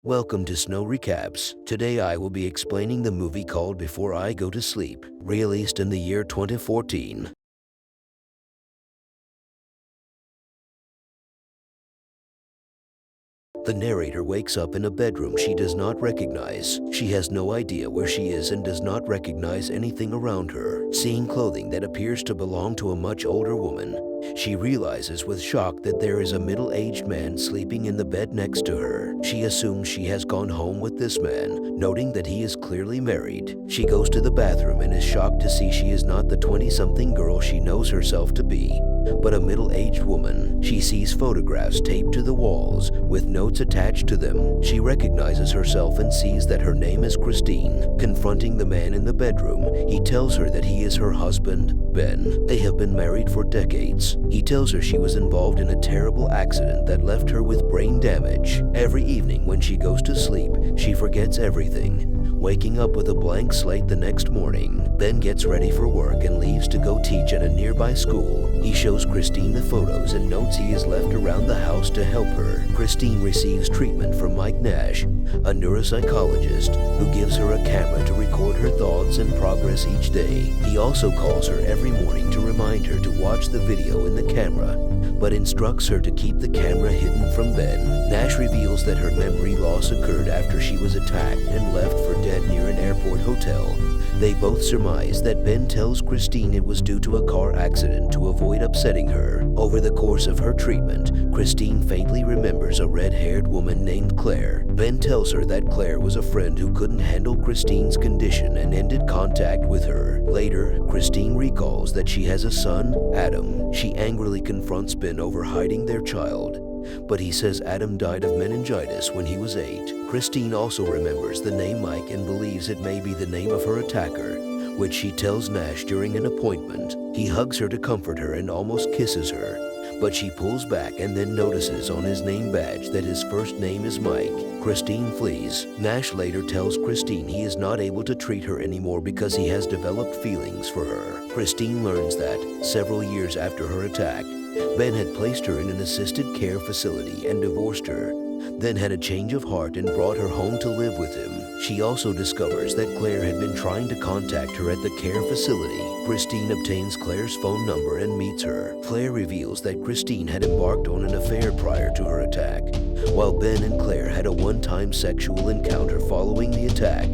Welcome to Snow Recaps. Today I will be explaining the movie called Before I Go to Sleep, released in the year 2014. The narrator wakes up in a bedroom she does not recognize. She has no idea where she is and does not recognize anything around her. Seeing clothing that appears to belong to a much older woman, she realizes with shock that there is a middle-aged man sleeping in the bed next to her. She assumes she has gone home with this man, noting that he is clearly married. She goes to the bathroom and is shocked to see she is not the 20-something girl she knows herself to be, but a middle-aged woman. She sees photographs taped to the walls with notes attached to them. She recognizes herself and sees that her name is Christine. Confronting the man in the bedroom, he tells her that he is her husband, Ben. They have been married for decades. He tells her she was involved in a terrible accident that left her with brain damage. Every evening when she goes to sleep, she forgets everything, waking up with a blank slate the next morning. Ben gets ready for work and leaves to go teach at a nearby school. He shows Christine the photos and notes he has left around the house to help her. Christine receives treatment from Mike Nash, a neuropsychologist who gives her a camera to record her thoughts and progress each day. He also calls her every morning to remind her to watch the video in the camera, but instructs her to keep the camera hidden from Ben. Nash reveals that her memory loss occurred after she was attacked and left for dead near an airport hotel. They both surmise that Ben tells Christine it was due to a car accident to avoid upsetting her. Over the course of her treatment, Christine faintly remembers a red-haired woman named Claire. Ben tells her that Claire was a friend who couldn't handle Christine's condition and ended contact with her. Later, Christine recalls that she has a son, Adam. She angrily confronts Ben over hiding their child, but he says Adam died of meningitis when he was 8. Christine also remembers the name Mike and believes it may be the name of her attacker, which she tells Nash during an appointment. He hugs her to comfort her and almost kisses her, but she pulls back and then notices on his name badge that his first name is Mike. Christine flees. Nash later tells Christine he is not able to treat her anymore because he has developed feelings for her. Christine learns that, several years after her attack, Ben had placed her in an assisted care facility and divorced her, then had a change of heart and brought her home to live with him. She also discovers that Claire had been trying to contact her at the care facility. Christine obtains Claire's phone number and meets her. Claire reveals that Christine had embarked on an affair prior to her attack, while Ben and Claire had a one-time sexual encounter following the attack.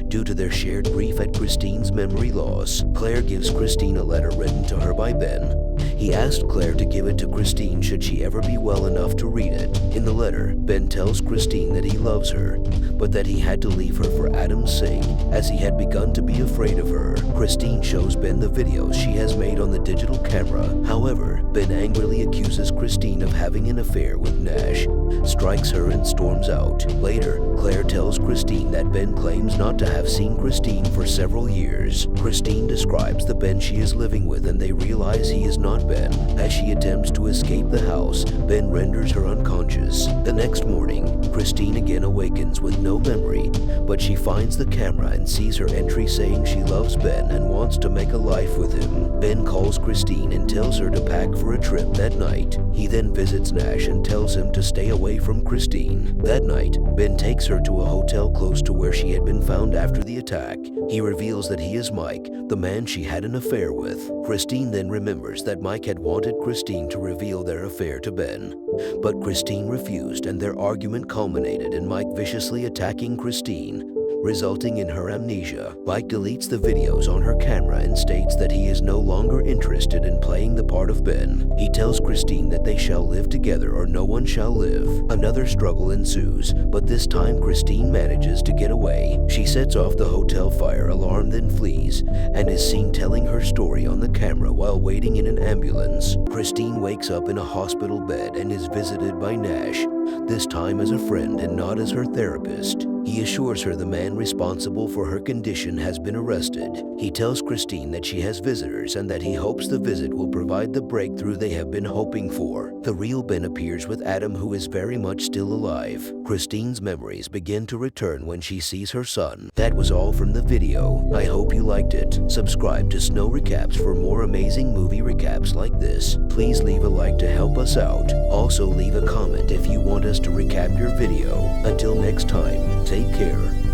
Due to their shared grief at Christine's memory loss, Claire gives Christine a letter written to her by Ben. He asked Claire to give it to Christine should she ever be well enough to read it. In the letter, Ben tells Christine that he loves her, but that he had to leave her for Adam's sake, as he had begun to be afraid of her. Christine shows Ben the videos she has made on the digital camera. However, Ben angrily accuses Christine of having an affair with Nash, strikes her and storms out. Later, Claire tells Christine that Ben claims not to have seen Christine for several years. Christine describes the Ben she is living with and they realize he is not Ben. As she attempts to escape the house, Ben renders her unconscious. The next morning, Christine again awakens with no memory, but she finds the camera and sees her entry saying she loves Ben and wants to make a life with him. Ben calls Christine and tells her to pack for a trip that night. He then visits Nash and tells him to stay away from Christine. That night, Ben takes her to a hotel close to where she had been found after the attack. He reveals that he is Mike, the man she had an affair with. Christine then remembers that Mike had wanted Christine to reveal their affair to Ben, but Christine refused and their argument culminated in Mike viciously attacking Christine, resulting in her amnesia. Mike deletes the videos on her camera and states that he is no longer interested in playing the part of Ben. He tells Christine that they shall live together or no one shall live. Another struggle ensues, but this time Christine manages to get away. She sets off the hotel fire alarm, then flees, and is seen telling her story on the camera while waiting in an ambulance. Christine wakes up in a hospital bed and is visited by Nash, this time as a friend and not as her therapist. He assures her the man responsible for her condition has been arrested. He tells Christine that she has visitors and that he hopes the visit will provide the breakthrough they have been hoping for. The real Ben appears with Adam, who is very much still alive. Christine's memories begin to return when she sees her son. That was all from the video. I hope you liked it. Subscribe to Snow Recaps for more amazing movie recaps like this. Please leave a like to help us out. Also leave a comment if you want us to recap your video. Until next time, take care.